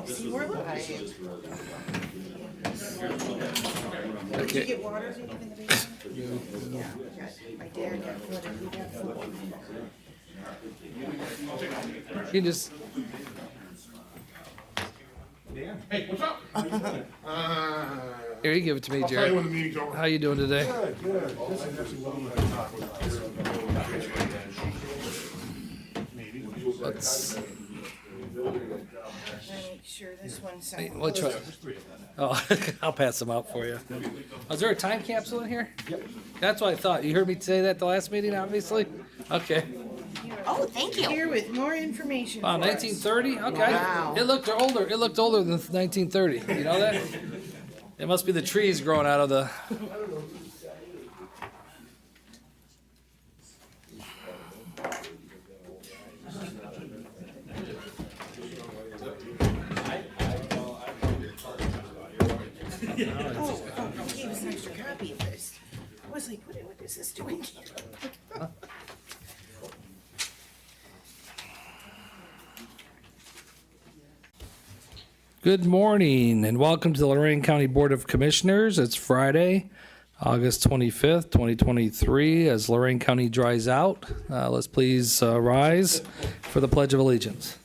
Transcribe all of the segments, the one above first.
See, we're live. Did you get water in the basement? Yeah, my dad got flooded, we got flooded. You just, Hey, what's up? here, you give it to me, I'll tell you when Jared. the meeting's over. How you doing today? Good. Let's, Make sure this one's signed. which one? Oh, I'll pass them out for you. Was there a time capsule in here? Yep. That's what I thought. You heard me say that the last meeting, obviously? Okay. Oh, thank you. Here with more information. Wow, for us. 1930? Okay. Wow. It looked older. It looked older than 1930. You know that? It must be the trees growing out of the. Oh, he gave us an extra copy of this. I was like, what is this doing? Good morning and welcome to the Lorain County Board of Commissioners. It's Friday, August 25th, 2023. As Lorain County dries out, let's please rise for the Pledge of Allegiance.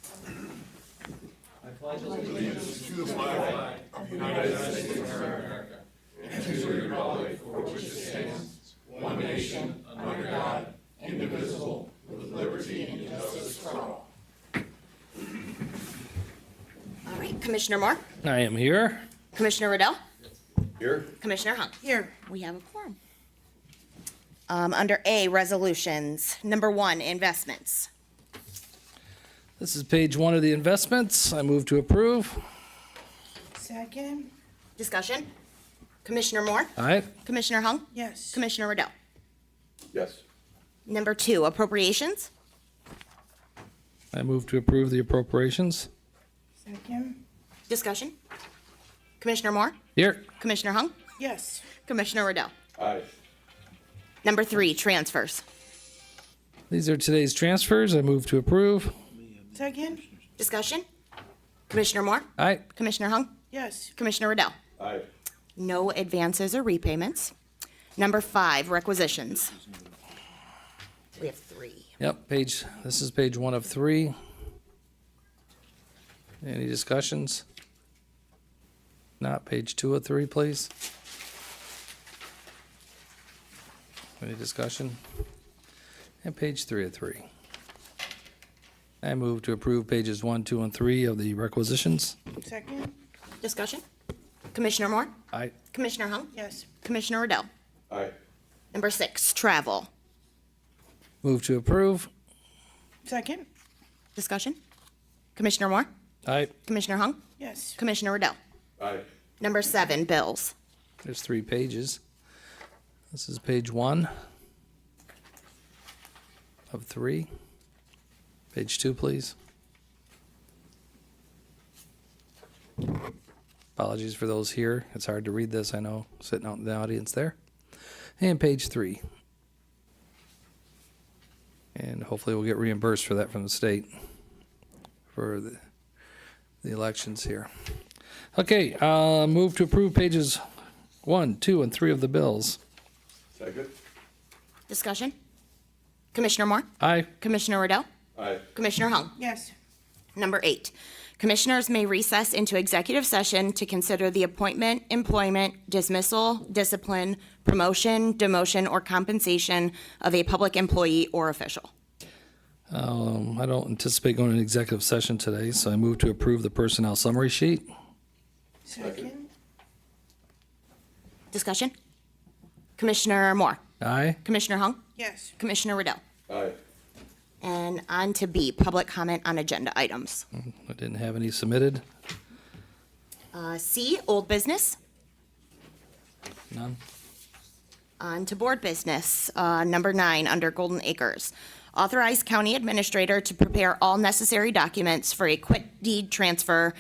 All right, Commissioner Moore, I am here. Commissioner Riddell, Here? Commissioner Hunt. Here, We have a quorum. Under A, resolutions. Number 1, investments. This is page 1 of the investments. I move to approve. second, Discussion. Commissioner Moore, All right. Commissioner Hung, yes. Commissioner Riddell. Yes. Number 2, appropriations. I move to approve the appropriations. Second, Discussion. Commissioner Moore, Here. Commissioner Hung, yes. Commissioner Riddell. Aye. Number 3, transfers. These are today's transfers. I move to approve. Second, Discussion. Commissioner Moore, All right. Commissioner Hung, yes. Commissioner Riddell. Aye. No advances or repayments. Number 5, requisitions. We have 3. Yep, this is page 1 of 3. Any discussions? Not page 2 of 3, please. Any discussion? And page 3 of 3. I move to approve pages 1, 2, and 3 of the requisitions. Second, Discussion. Commissioner Moore, Aye. Commissioner Hung, yes. Commissioner Riddell. Aye. Number 6, travel. Move to approve. Second, Discussion. Commissioner Moore, Aye. Commissioner Hung, yes. Commissioner Riddell. Aye. Number 7, bills. There's 3 pages. This is page 1 of 3. Page 2, please. Apologies for those here. It's hard to read this, I know, sitting out in the audience there. And page 3. And hopefully we'll get reimbursed for that from the state for the elections here. Okay, move to approve pages 1, 2, and 3 of the bills. Second? Discussion. Commissioner Moore, Aye. Commissioner Riddell, Aye. Commissioner Hung. Yes. Number 8, commissioners may recess into executive session to consider the appointment, employment, dismissal, discipline, promotion, demotion, or compensation of a public employee or official. I don't anticipate going to executive session today, so I move to approve the personnel summary sheet. Second, Discussion. Commissioner Moore, Aye. Commissioner Hung, yes. Commissioner Riddell. Aye. And on to B, public comment on agenda items. I didn't have any submitted. C, old business. None. On to board business. Number 9, under Golden Acres. Authorize county administrator to prepare all necessary documents for a quit deed transfer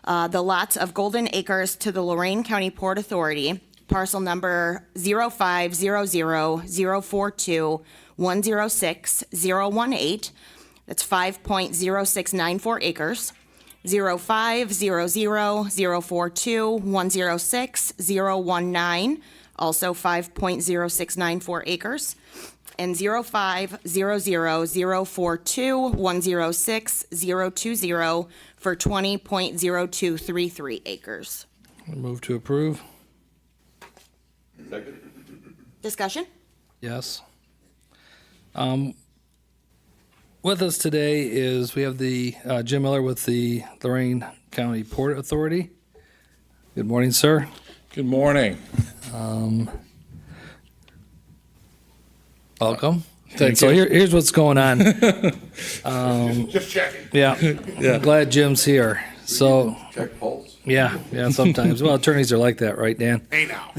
the lots of Golden Acres to the Lorain County Port Authority, parcel number 0500042106018. That's 5.0694 acres. 0500042106019, also 5.0694 acres. And 0500042106020 for 20.0233 acres. Move to approve. Second? Discussion? Yes. With us today is, we have the Jim Miller with the Lorain County Port Authority. Good morning, sir. Good morning. Welcome. Thank So you. here's what's going on. Just checking. Yeah. I'm glad Jim's here. So, Check pulse. yeah, sometimes. Well, attorneys are like that, right, Dan? Hey now.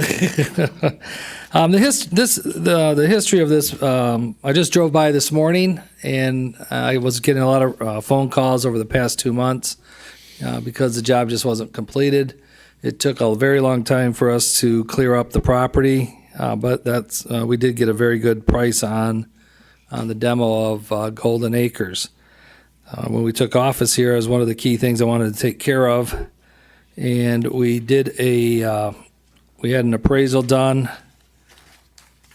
The history of this, I just drove by this morning, and I was getting a lot of phone calls over the past 2 months because the job just wasn't completed. It took a very long time for us to clear up the property, but we did get a very good price on the demo of Golden Acres. When we took office here, is one of the key things I wanted to take care of, and we did we had an appraisal done.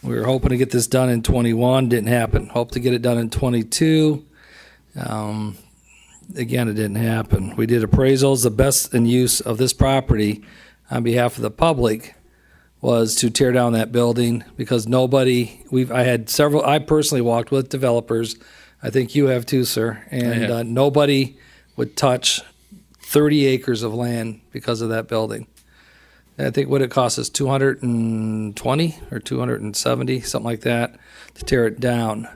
We were hoping to get this done in 21, didn't happen. Hope to get it done in 22. Again, it didn't happen. We did appraisals. The best in use of this property on behalf of the public was to tear down that building, because I personally walked with developers. I think you have too, sir. And nobody would touch 30 acres of land because of that building. I think what it cost us, 220 or 270, something like that, to tear it down.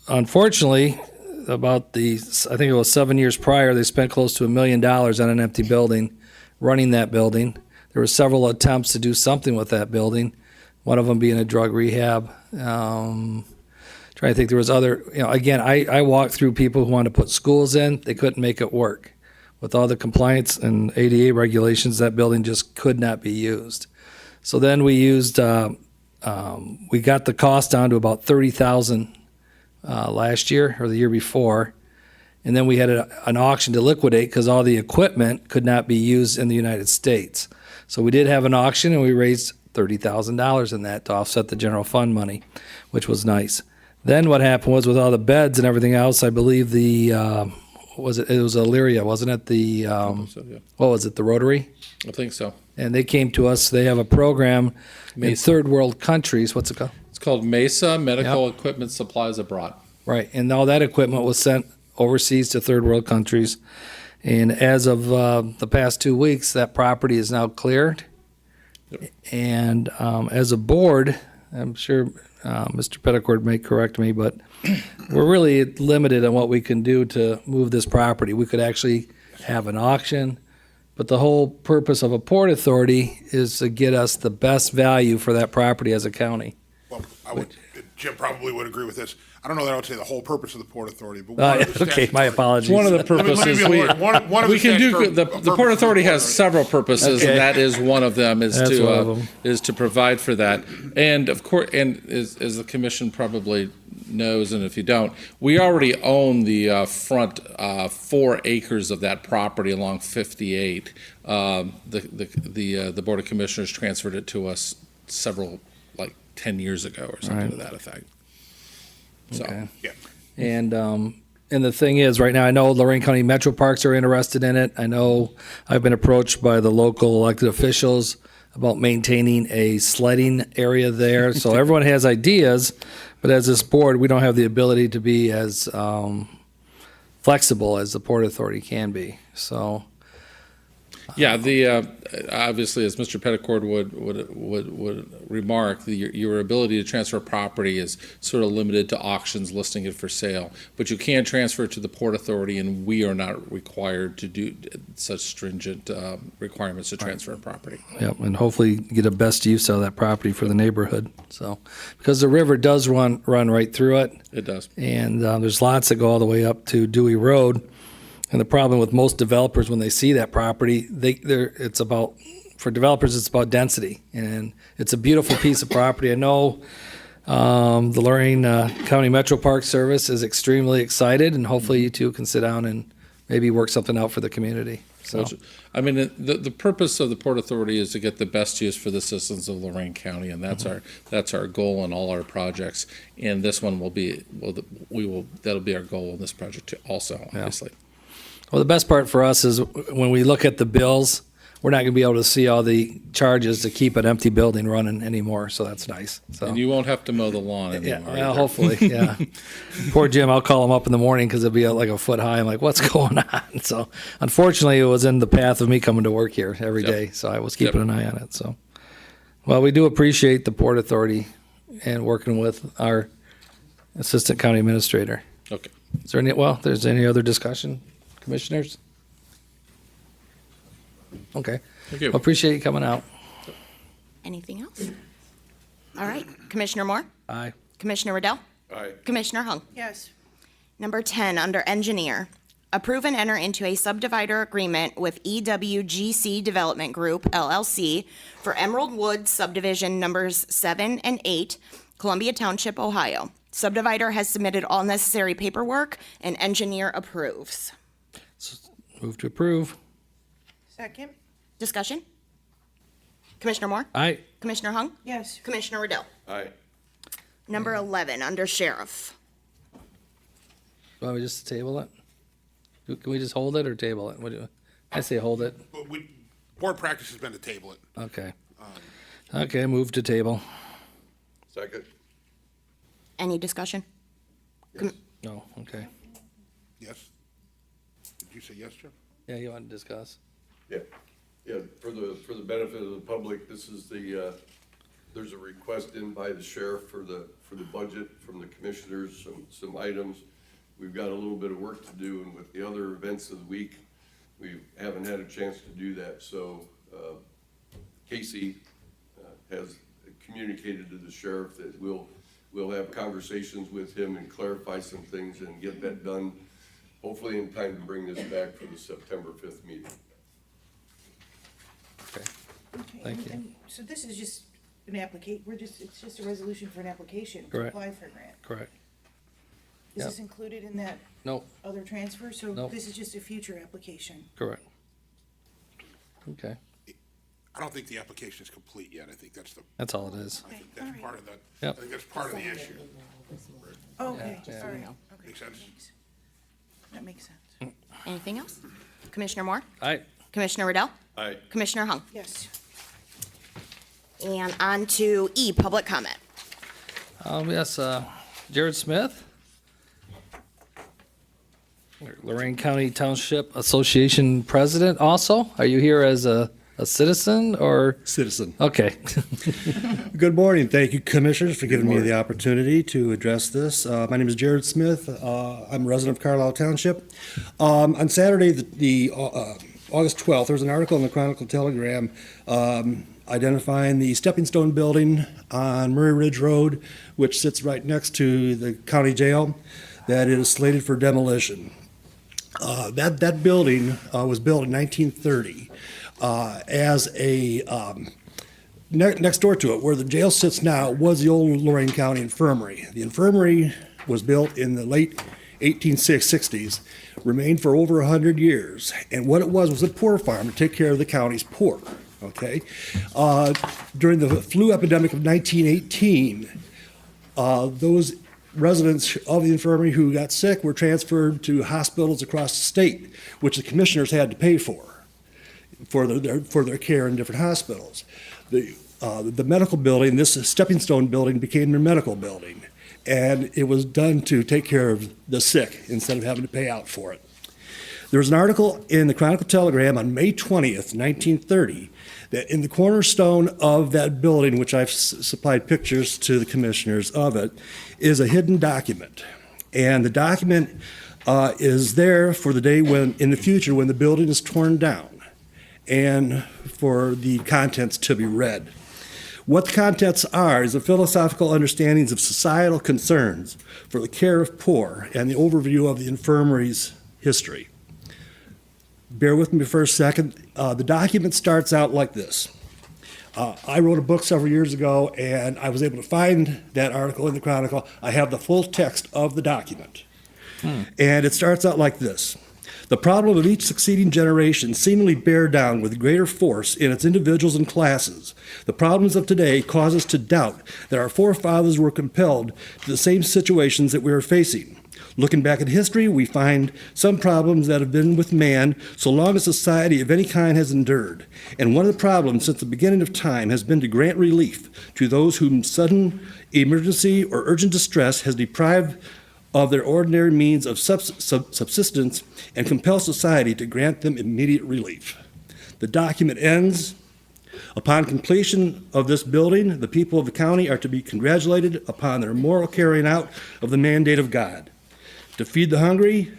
Unfortunately, I think it was 7 years prior, they spent close to $1 million on an empty building, running that building. There were several attempts to do something with that building, one of them being a drug rehab. Trying to think, there was other, again, I walked through people who wanted to put schools in, they couldn't make it work. With all the compliance and ADA regulations, that building just could not be used. So then we used, we got the cost down to about $30,000 last year or the year before. And then we had an auction to liquidate because all the equipment could not be used in the United States. So we did have an auction, and we raised $30,000 in that to offset the general fund money, which was nice. Then what happened was, with all the beds and everything else, I believe it was Illyria, wasn't it? What was it, the Rotary? I think so. And they came to us. They have a program in third world countries. What's it called? It's called MESA, Medical Equipment Supplies Abroad. Right, and all that equipment was sent overseas to third world countries. And as of the past 2 weeks, that property is now cleared. Yep. And as a board, I'm sure Mr. Petticord may correct me, but we're really limited on what we can do to move this property. We could actually have an auction, but the whole purpose of a port authority is to get us the best value for that property as a county. Well, Jim probably would agree with this. I don't know that I would say the whole purpose of the Port Authority, but one of the Okay, my apologies. One of the let me purposes be a lawyer. One of we the can do statutory the Port Authority has several purposes, Okay. and that is one of them. That's one of them. Is to provide for that, and of course, and as the commission probably knows, and if you don't, we already own the front 4 acres of that property along 58. The Board of Commissioners transferred it to us several, like 10 years ago or something to that effect. So. Okay. Yeah. And the thing is, right now, I know Lorain County Metro Parks are interested in it. I know I've been approached by the local elected officials about maintaining a sledding area there. So everyone has ideas, but as this board, we don't have the ability to be as flexible as the Port Authority can be. So, Yeah, obviously, as Mr. Petticord would remark, your ability to transfer property is sort of limited to auctions listing it for sale. But you can transfer it to the Port Authority, and we are not required to do such stringent requirements to transfer a property. yep, and hopefully get a best use out of that property for the neighborhood. So, because the river does run right through it, It does. and there's lots that go all the way up to Dewey Road. And the problem with most developers, when they see that property, for developers, it's about density. And it's a beautiful piece of property. I know the Lorain County Metro Park Service is extremely excited, and hopefully you two can sit down and maybe work something out for the community. So, I mean, the purpose of the Port Authority is to get the best use for the citizens of Lorain County, and that's our goal in all our projects. And this one will be, that'll be our goal in this project too, also, obviously. well, the best part for us is when we look at the bills, we're not going to be able to see all the charges to keep an empty building running anymore, so that's nice. So. And you won't have to mow the lawn Yeah, anymore. well, either. hopefully, yeah. Poor Jim, I'll call him up in the morning because it'll be like a foot high. I'm like, what's going on? So, unfortunately, it was in the path of me coming to work here every Yep. day, so I was keeping an eye on it. So, well, we do appreciate the Port Authority and working with our Assistant County Administrator. Okay. Is there there's any other discussion, Commissioners? Okay. Thank you. Well, appreciate you coming out. Anything else? All right. Commissioner Moore? Aye. Commissioner Riddell? Aye. Commissioner Hung? Yes. Number 10, under engineer, approve and enter into a subdivider agreement with EWGC Development Group, LLC, for Emerald Woods subdivision numbers 7 and 8, Columbia Township, Ohio. Subdivider has submitted all necessary paperwork and engineer approves. Move to approve. Second? Discussion? Commissioner Moore? Aye. Commissioner Hung? Yes. Commissioner Riddell? Aye. Number 11, under sheriff. Want me just to table it? Can we just hold it or table it? I say hold it. But board practice has been to table it. Okay. Okay, move to table. Second. Any discussion? No, okay. Yes? Did you say yes, Jim? Yeah, you want to discuss? Yeah, yeah, for the benefit of the public, this is there's a request in by the sheriff for the budget from the commissioners, some items. We've got a little bit of work to do, and with the other events of the week, we haven't had a chance to do that, so, Casey, has communicated to the sheriff that we'll have conversations with him and clarify some things and get that done, hopefully in time to bring this back for the September 5th meeting. Okay. Okay, Thank you. and so this is just an it's just a resolution for an application to Correct. apply for a grant. Correct. Is Yep. this included in that No, other transfer? So Nope. this is just a future application? correct. Okay, I don't think the application is complete yet. I think that's that's all it is. I think all that's right. part of the, I Yep. think that's part of the issue. Okay, Yeah, all right. yeah. Okay, Makes sense. That makes sense. Anything else? Commissioner Moore? Aye. Commissioner Riddell? Aye. Commissioner Hung? Yes. And on to E, public comment. Yes, Jared Smith. Lorain County Township Association President also. Are you here as a citizen or? Citizen. Okay. Good morning. Thank you, Commissioners, for giving me the opportunity to address this. My name is Jared Smith. I'm a resident of Carlisle Township. On Saturday, the August 12th, there was an article in the Chronicle Telegram identifying the Stepping Stone building on Murray Ridge Road, which sits right next to the county jail, that is slated for demolition. That building was built in 1930 as a next door to it, where the jail sits now, was the old Lorain County Infirmary. The infirmary was built in the late 1860s, remained for over 100 years, and what it was a poor farm to take care of the county's poor. Okay, during the flu epidemic of 1918, those residents of the infirmary who got sick were transferred to hospitals across the state, which the commissioners had to pay for their care in different hospitals. The medical building, this Stepping Stone building, became their medical building, and it was done to take care of the sick instead of having to pay out for it. There was an article in the Chronicle Telegram on May 20th, 1930, that in the cornerstone of that building, which I've supplied pictures to the commissioners of it, is a hidden document. And the document is there for the day when, in the future, when the building is torn down, and for the contents to be read. What the contents are is the philosophical understandings of societal concerns for the care of poor and the overview of the infirmary's history. bear with me for a second. The document starts out like this. I wrote a book several years ago, and I was able to find that article in the Chronicle. I have the full text of the document. And it starts out like this. The problem of each succeeding generation seemingly bear down with greater force in its individuals and classes. The problems of today cause us to doubt that our forefathers were compelled to the same situations that we are facing. Looking back at history, we find some problems that have been with man so long as society of any kind has endured. And one of the problems since the beginning of time has been to grant relief to those whom sudden emergency or urgent distress has deprived of their ordinary means of subsistence and compel society to grant them immediate relief. The document ends, upon completion of this building, the people of the county are to be congratulated upon their moral carrying out of the mandate of God, to feed the hungry,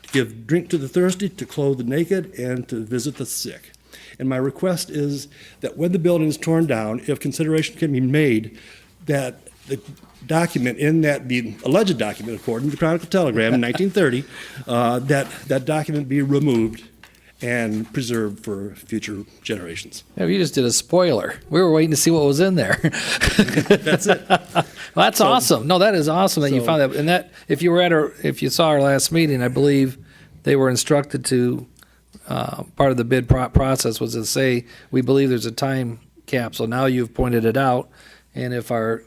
to give drink to the thirsty, to clothe the naked, and to visit the sick. And my request is that when the building is torn down, if consideration can be made, that the document in that, the alleged document, according to the Chronicle Telegram in 1930, that document be removed and preserved for future generations. Yeah, you just did a spoiler. We were waiting to see what was in there. That's it. Well, that's awesome. No, that is awesome that you found that. And that, if you saw our last meeting, I believe they were instructed to, part of the bid process was to say, we believe there's a time capsule. Now you've pointed it out, and if our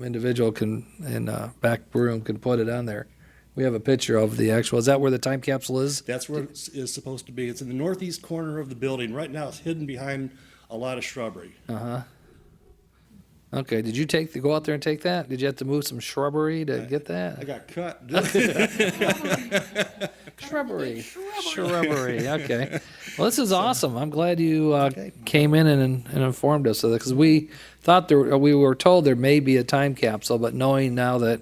individual can in back room can put it on there. We have a picture of the actual. Is that where the time capsule is? That's where it is supposed to be. It's in the northeast corner of the building. Right now, it's hidden behind a lot of shrubbery. Okay. Did you go out there and take that? Did you have to move some shrubbery to get that? I got cut. Shrubbery. Okay. Well, this is awesome. I'm glad you came in and informed us of that, because we thought we were told there may be a time capsule, but knowing now that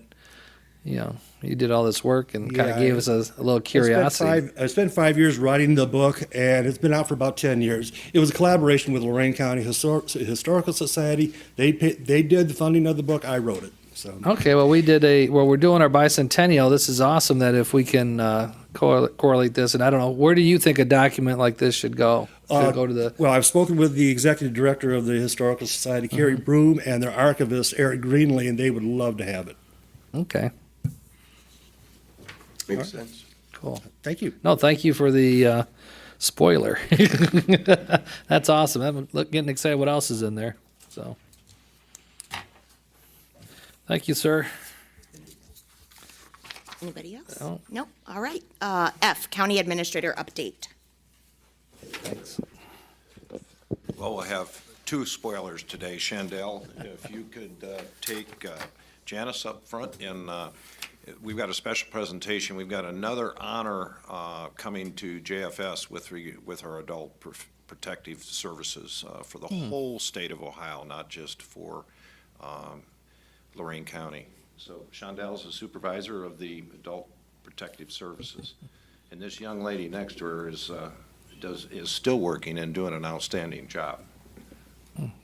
you did all this work and kind of gave us a little curiosity. I spent 5 years writing the book, and it's been out for about 10 years. It was a collaboration with Lorain County Historical Society. They did the funding of the book. I wrote it. So. Okay, well, we're doing our bicentennial. This is awesome that if we can correlate this, and I don't know, where do you think a document like this should go? Should it go to the? Well, I've spoken with the executive director of the Historical Society, Carrie Broom, and their archivist, Eric Greenlee, and they would love to have it. Okay. Makes sense. Cool. Thank you. No, thank you for the spoiler. That's awesome. I'm getting excited what else is in there. So, thank you, sir. Anybody else? No. Nope. All right. F, County Administrator update. Thanks. Well, we'll have two spoilers today. Chandel, if you could take Janice up front, and we've got a special presentation. We've got another honor coming to JFS with our adult protective services for the whole state of Ohio, not just for Lorain County. So Chandel is the supervisor of the adult protective services, and this young lady next to her is still working and doing an outstanding job.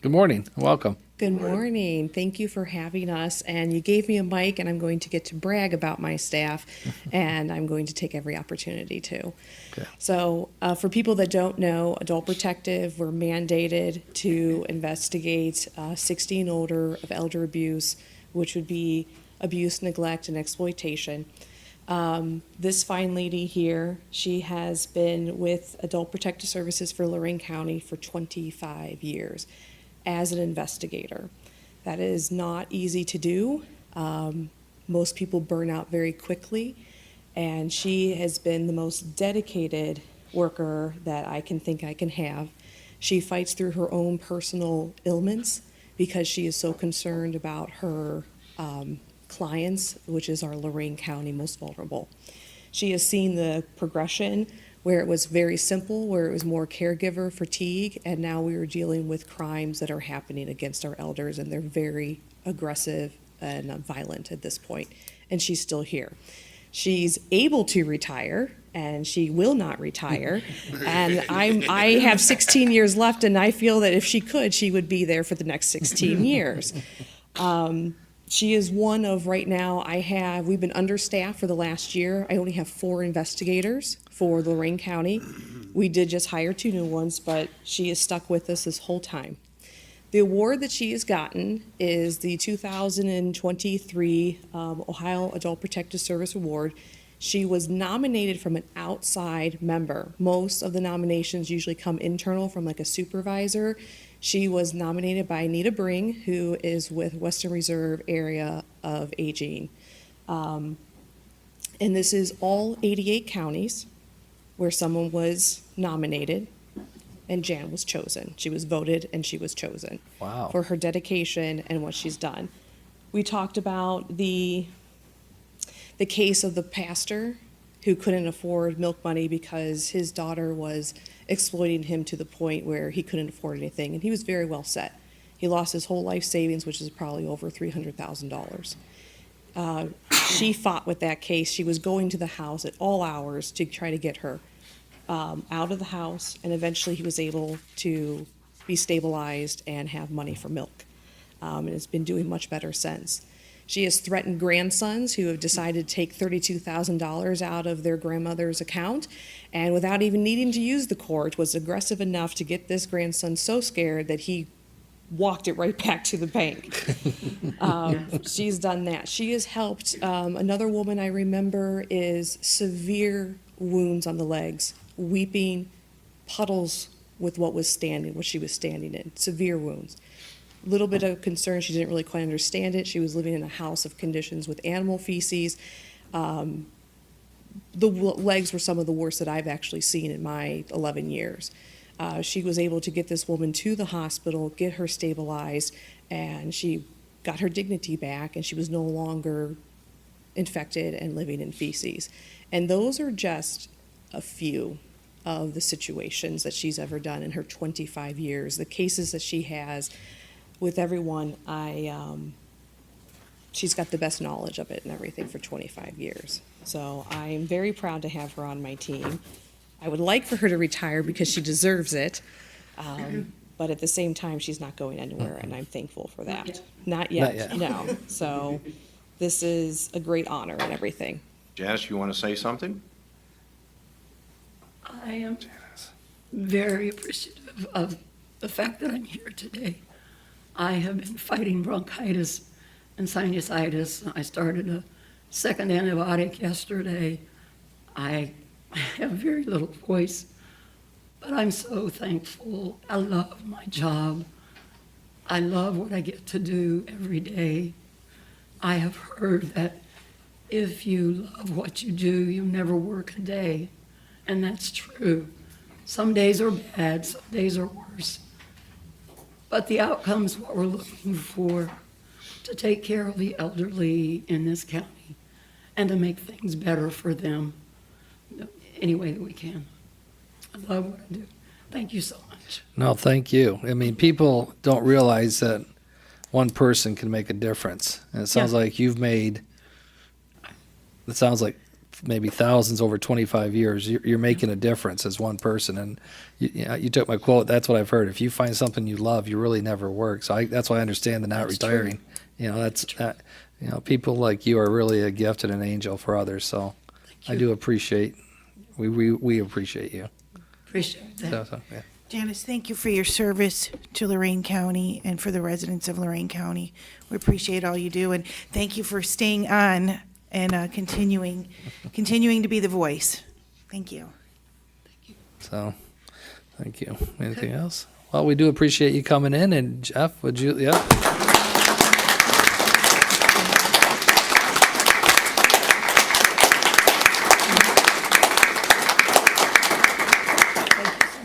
Good morning. Welcome. Good morning. Thank you for having us. And you gave me a mic, and I'm going to get to brag about my staff, and I'm going to take every opportunity to. Okay. So for people that don't know, Adult Protective, we're mandated to investigate 60 and older of elder abuse, which would be abuse, neglect, and exploitation. This fine lady here, she has been with Adult Protective Services for Lorain County for 25 years as an investigator. That is not easy to do. Most people burn out very quickly, and she has been the most dedicated worker that I can think I can have. She fights through her own personal ailments because she is so concerned about her clients, which is our Lorain County most vulnerable. She has seen the progression where it was very simple, where it was more caregiver fatigue, and now we are dealing with crimes that are happening against our elders, and they're very aggressive and violent at this point, and she's still here. She's able to retire, and she will not retire, and I have 16 years left, and I feel that if she could, she would be there for the next 16 years. She is one of, right now, we've been understaffed for the last year. I only have 4 investigators for Lorain County. We did just hire 2 new ones, but she has stuck with us this whole time. The award that she has gotten is the 2023 Ohio Adult Protective Service Award. She was nominated from an outside member. Most of the nominations usually come internal from like a supervisor. She was nominated by Anita Bring, who is with Western Reserve Area of Aging. And this is all 88 counties where someone was nominated and Jan was chosen. She was voted and she was chosen. Wow. For her dedication and what she's done. We talked about the case of the pastor who couldn't afford milk money because his daughter was exploiting him to the point where he couldn't afford anything, and he was very well set. He lost his whole life savings, which is probably over $300,000. She fought with that case. She was going to the house at all hours to try to get her out of the house, and eventually he was able to be stabilized and have money for milk, and has been doing much better since. She has threatened grandsons who have decided to take $32,000 out of their grandmother's account, and without even needing to use the court, was aggressive enough to get this grandson so scared that he walked it right back to the bank. She's done that. She has helped. Another woman I remember is severe wounds on the legs, weeping, puddles with what she was standing in, severe wounds. Little bit of concern, she didn't really quite understand it. She was living in a house of conditions with animal feces. The legs were some of the worst that I've actually seen in my 11 years. She was able to get this woman to the hospital, get her stabilized, and she got her dignity back, and she was no longer infected and living in feces. And those are just a few of the situations that she's ever done in her 25 years. The cases that she has with everyone, she's got the best knowledge of it and everything for 25 years. So I'm very proud to have her on my team. I would like for her to retire because she deserves it. But at the same time, she's not going anywhere, and I'm thankful for that. Not yet. No. So this is a great honor and everything. Janice, you want to say something? I am very appreciative of the fact that I'm here today. I have been fighting bronchitis and sinusitis. I started a second antibiotic yesterday. I have very little voice, but I'm so thankful. I love my job. I love what I get to do every day. I have heard that if you love what you do, you never work a day, and that's true. Some days are bad, some days are worse. But the outcome is what we're looking for, to take care of the elderly in this county and to make things better for them any way that we can. I love what I do. Thank you so much. No, thank you. I mean, people don't realize that one person can make a difference. And it sounds like you've made, it sounds like maybe thousands over 25 years. You're making a difference as one person. And you took my quote. That's what I've heard. If you find something you love, you really never work. So that's why I understand the not retiring. True. People like you are really a gift and an angel for others. So I do appreciate, we appreciate you. Appreciate that. So, yeah. Janice, thank you for your service to Lorain County and for the residents of Lorain County. We appreciate all you do, and thank you for staying on and continuing to be the voice. Thank you. So, thank you. Anything else? Well, we do appreciate you coming in. And Jeff, would you? Yeah.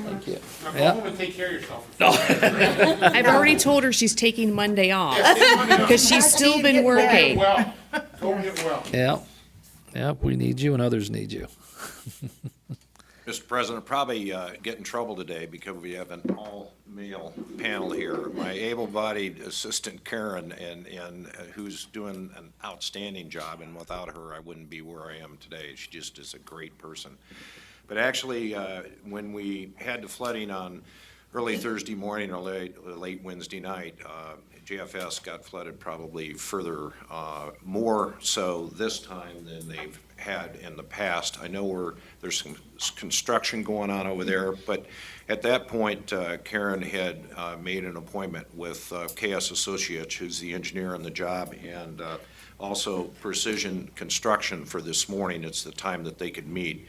Thank you. Yeah. Take care of yourself. I've already told her she's taking Monday off because she's still been working. Well, go get well. Yeah. Yeah. We need you, and others need you. Mr. President, probably get in trouble today because we have an all-male panel here. My able-bodied assistant Karen, and who's doing an outstanding job, and without her, I wouldn't be where I am today. She just is a great person. But actually, when we had the flooding on early Thursday morning or late Wednesday night, JFS got flooded probably further, more so this time than they've had in the past. I know there's some construction going on over there, but at that point, Karen had made an appointment with KS Associates, who's the engineer on the job, and also Precision Construction for this morning. It's the time that they could meet.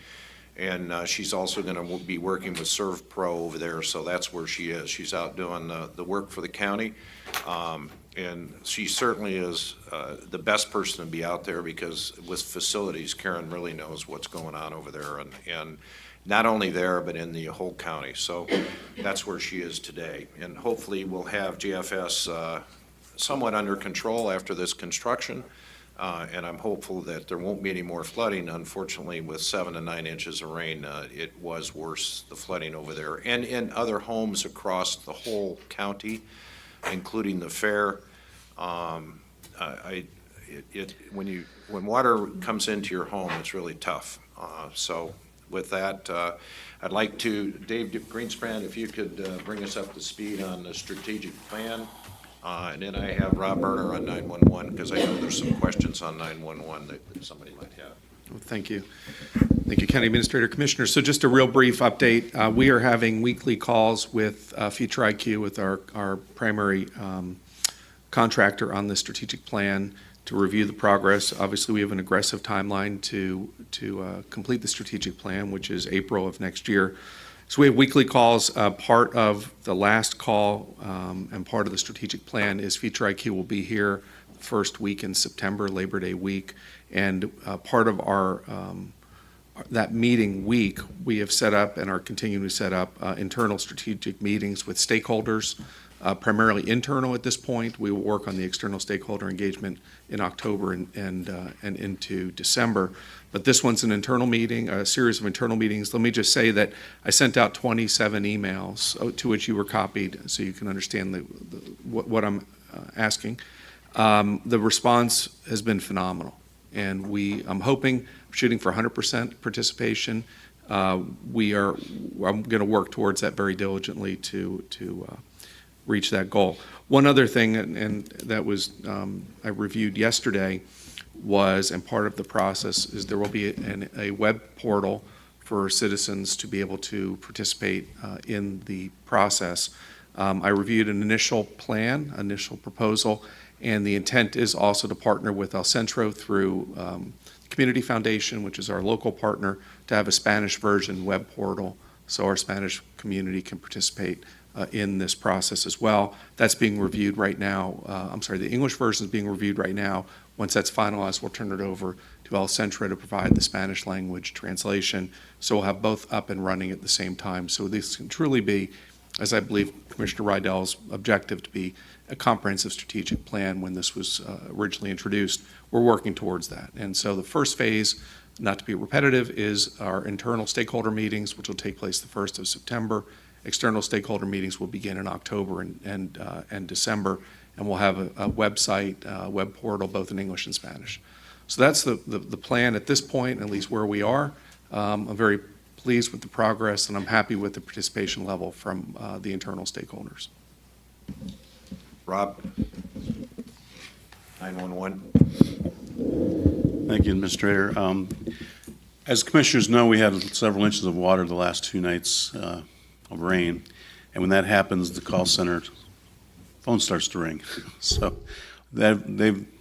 And she's also going to be working with ServPro over there, so that's where she is. She's out doing the work for the county. And she certainly is the best person to be out there, because with facilities, Karen really knows what's going on over there, and not only there, but in the whole county. So that's where she is today. And hopefully we'll have JFS somewhat under control after this construction. And I'm hopeful that there won't be any more flooding. Unfortunately, with 7 to 9 inches of rain, it was worse, the flooding over there. And in other homes across the whole county, including the fair. When water comes into your home, it's really tough. So with that, I'd like to, Dave Greenspan, if you could bring us up to speed on the strategic plan. And then I have Rob Berner on 911, because I know there's some questions on 911 that somebody might have. Well, thank you. Thank you, County Administrator, Commissioners. So just a real brief update. We are having weekly calls with Future IQ, with our primary contractor on the strategic plan, to review the progress. Obviously, we have an aggressive timeline to complete the strategic plan, which is April of next year. So we have weekly calls. Part of the last call and part of the strategic plan is Future IQ will be here the first week in September, Labor Day week. And part of our that meeting week, we have set up and are continuing to set up internal strategic meetings with stakeholders, primarily internal at this point. We will work on the external stakeholder engagement in October and into December. But this one's an internal meeting, a series of internal meetings. Let me just say that I sent out 27 emails to which you were copied, so you can understand what I'm asking. The response has been phenomenal, and I'm shooting for 100% participation. I'm going to work towards that very diligently to reach that goal. One other thing, and that was I reviewed yesterday, and part of the process is there will be a web portal for citizens to be able to participate in the process. I reviewed an initial proposal, and the intent is also to partner with El Centro through the Community Foundation, which is our local partner, to have a Spanish version web portal so our Spanish community can participate in this process as well. That's being reviewed right now. The English version is being reviewed right now. Once that's finalized, we'll turn it over to El Centro to provide the Spanish language translation. So we'll have both up and running at the same time. So this can truly be, as I believe Commissioner Rydell's objective to be, a comprehensive strategic plan when this was originally introduced. We're working towards that. And so the first phase, not to be repetitive, is our internal stakeholder meetings, which will take place the 1st of September. External stakeholder meetings will begin in October and December, and we'll have a website, web portal, both in English and Spanish. So that's the plan at this point, at least where we are. I'm very pleased with the progress, and I'm happy with the participation level from the internal stakeholders. Rob? 911. Thank you, Administrator. As commissioners know, we had several inches of water the last 2 nights of rain, and when that happens, the call center phone starts to ring. So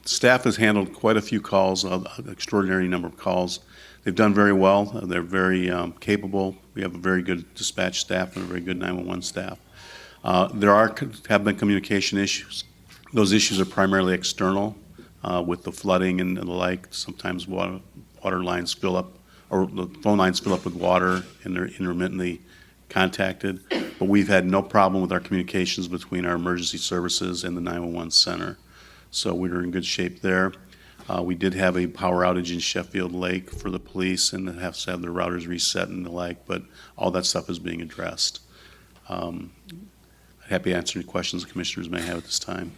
staff has handled quite a few calls, an extraordinary number of calls. They've done very well. They're very capable. We have a very good dispatch staff and a very good 911 staff. There have been communication issues. Those issues are primarily external with the flooding and the like. Sometimes water lines fill up, or the phone lines fill up with water, and they're intermittently contacted. But we've had no problem with our communications between our emergency services and the 911 center. So we're in good shape there. We did have a power outage in Sheffield Lake for the police, and they have to have their routers reset and the like, but all that stuff is being addressed. I'm happy to answer any questions the commissioners may have at this time.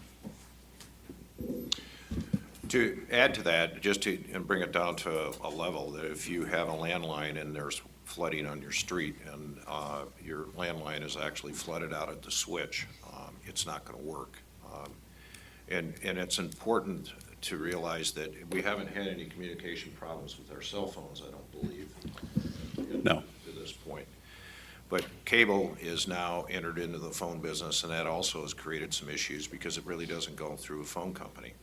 To add to that, and bring it down to a level that if you have a landline and there's flooding on your street and your landline is actually flooded out at the switch, it's not going to work. And it's important to realize that we haven't had any communication problems with our cell phones, I don't believe. No. To this point. But cable is now entered into the phone business, and that also has created some issues because it really doesn't go through a phone company.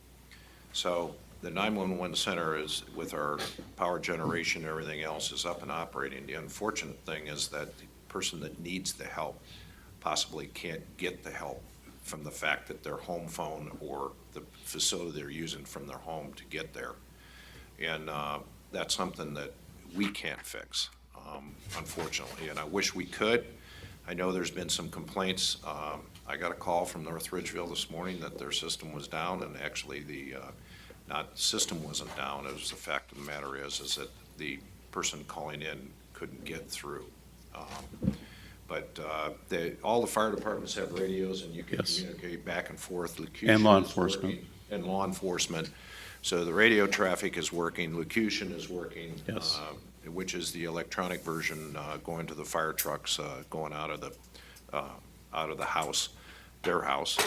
So the 911 center is, with our power generation and everything else, is up and operating. The unfortunate thing is that the person that needs the help possibly can't get the help from the fact that their home phone or the facility they're using from their home to get there. And that's something that we can't fix, unfortunately, and I wish we could. I know there's been some complaints. I got a call from North Ridgeville this morning that their system was down, and actually not system wasn't down. It was the fact of the matter is that the person calling in couldn't get through. But all the fire departments have radios, and you can Yes. communicate back and forth. And law Locution is enforcement. working, and law enforcement. So the radio traffic is working, locution is working. Yes. Which is the electronic version going to the fire trucks, going out of the house, their house.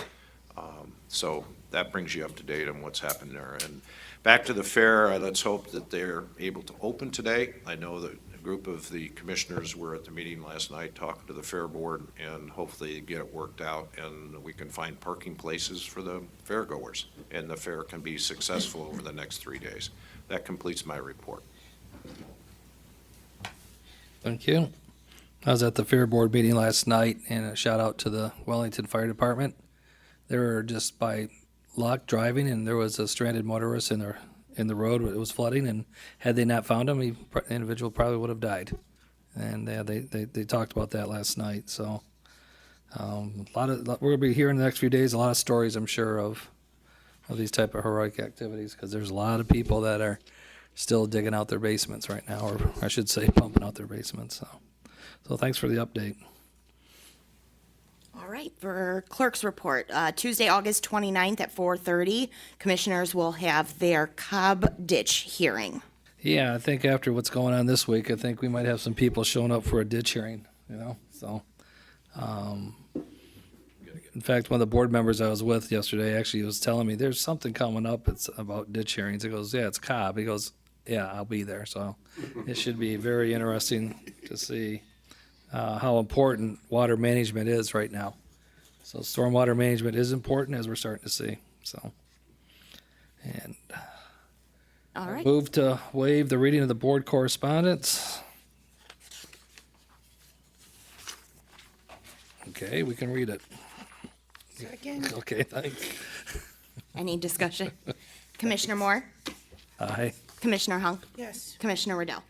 So that brings you up to date on what's happened there. And back to the fair, let's hope that they're able to open today. I know that a group of the commissioners were at the meeting last night talking to the fair board, and hopefully get it worked out and we can find parking places for the fairgoers, and the fair can be successful over the next 3 days. That completes my report. Thank you. I was at the Fair Board meeting last night, and a shout out to the Wellington Fire Department. They were just by luck driving, and there was a stranded motorist in the road. It was flooding, and had they not found him, the individual probably would have died. And they talked about that last night. So we're gonna be hearing the next few days a lot of stories, I'm sure, of these type of heroic activities, because there's a lot of people that are still digging out their basements right now, or I should say pumping out their basements. So thanks for the update. All right, for clerk's report, Tuesday, August 29th at 4:30, commissioners will have their Cobb Ditch hearing. Yeah, I think after what's going on this week, I think we might have some people showing up for a ditch hearing, so. In fact, one of the board members I was with yesterday actually was telling me there's something coming up. It's about ditch hearings. He goes, yeah, it's Cobb. He goes, yeah, I'll be there. So it should be very interesting to see how important water management is right now. So stormwater management is important, as we're starting to see. So, and All right. move to waive the reading of the board correspondence. Okay, we can read it. Second. Okay, thanks. Any discussion? Commissioner Moore? Aye. Commissioner Hung? Yes. Commissioner Riddell?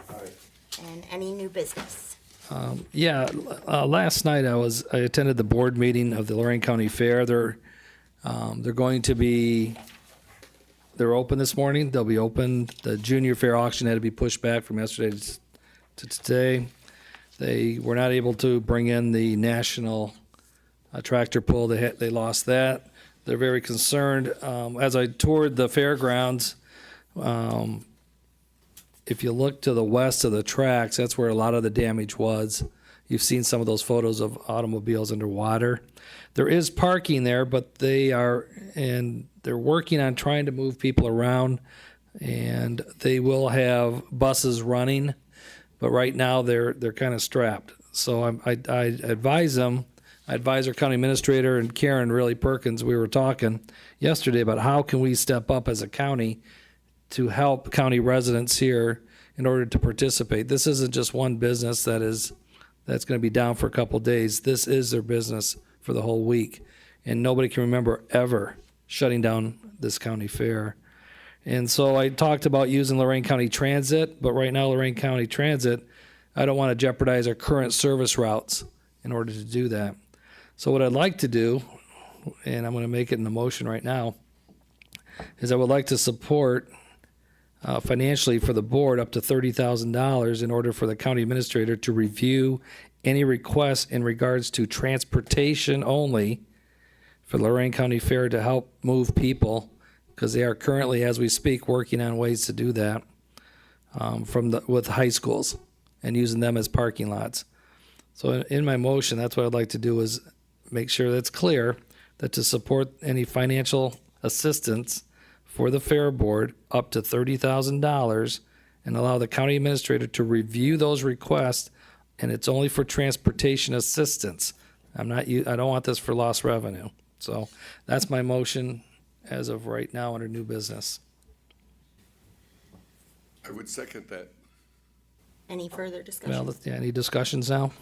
And any new business? Last night I attended the board meeting of the Lorain County Fair. They're open this morning. They'll be open. The junior fair auction had to be pushed back from yesterday to today. They were not able to bring in the national tractor pull. They lost that. They're very concerned. As I toured the fairgrounds, if you look to the west of the tracks, that's where a lot of the damage was. You've seen some of those photos of automobiles underwater. There is parking there, but they're working on trying to move people around, and they will have buses running, but right now they're kind of strapped. So I advise them. I advise our county administrator and Karen Riley Perkins. We were talking yesterday about how can we step up as a county to help county residents here in order to participate. This isn't just one business that's going to be down for a couple of days. This is their business for the whole week, and nobody can remember ever shutting down this county fair. And so I talked about using Lorain County Transit, but right now Lorain County Transit, I don't want to jeopardize our current service routes in order to do that. So what I'd like to do, and I'm going to make it in a motion right now, is I would like to support financially for the board up to $30,000 in order for the county administrator to review any requests in regards to transportation only for Lorain County Fair to help move people, because they are currently, as we speak, working on ways to do that with high schools and using them as parking lots. So in my motion, that's what I'd like to do, is make sure that's clear that to support any financial assistance for the Fair Board up to $30,000 and allow the county administrator to review those requests, and it's only for transportation assistance. I don't want this for lost revenue. So that's my motion as of right now under new business. I would second that. Any further discussion? Well, yeah, any discussions now?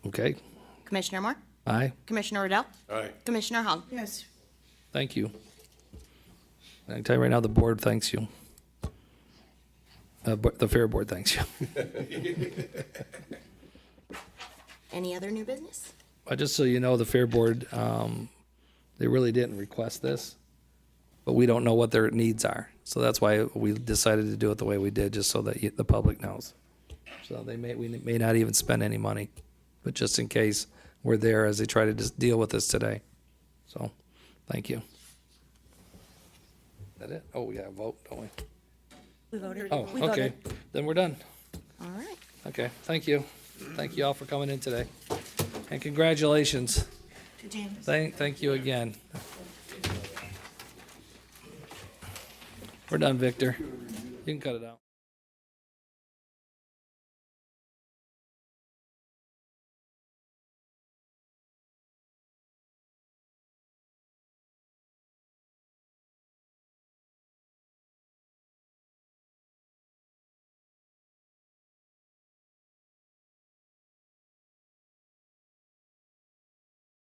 Okay, Commissioner Moore? aye, Commissioner Riddell? Aye. Commissioner Hung? Yes. thank you. I can tell you right now, the board thanks you. The Fair Board thanks you. Any other new business? Just so you know, the Fair Board, they really didn't request this, but we don't know what their needs are. So that's why we decided to do it the way we did, just so that the public knows. So we may not even spend any money, but just in case we're there as they try to just deal with this today. So, thank you. Is that it? Oh, we got a vote, don't we? We voted. Oh, We okay. voted. Then we're done. All right. Okay, thank you. Thank you all for coming in today. And congratulations. To Janice. Thank you again. We're done, Victor. You can cut it out.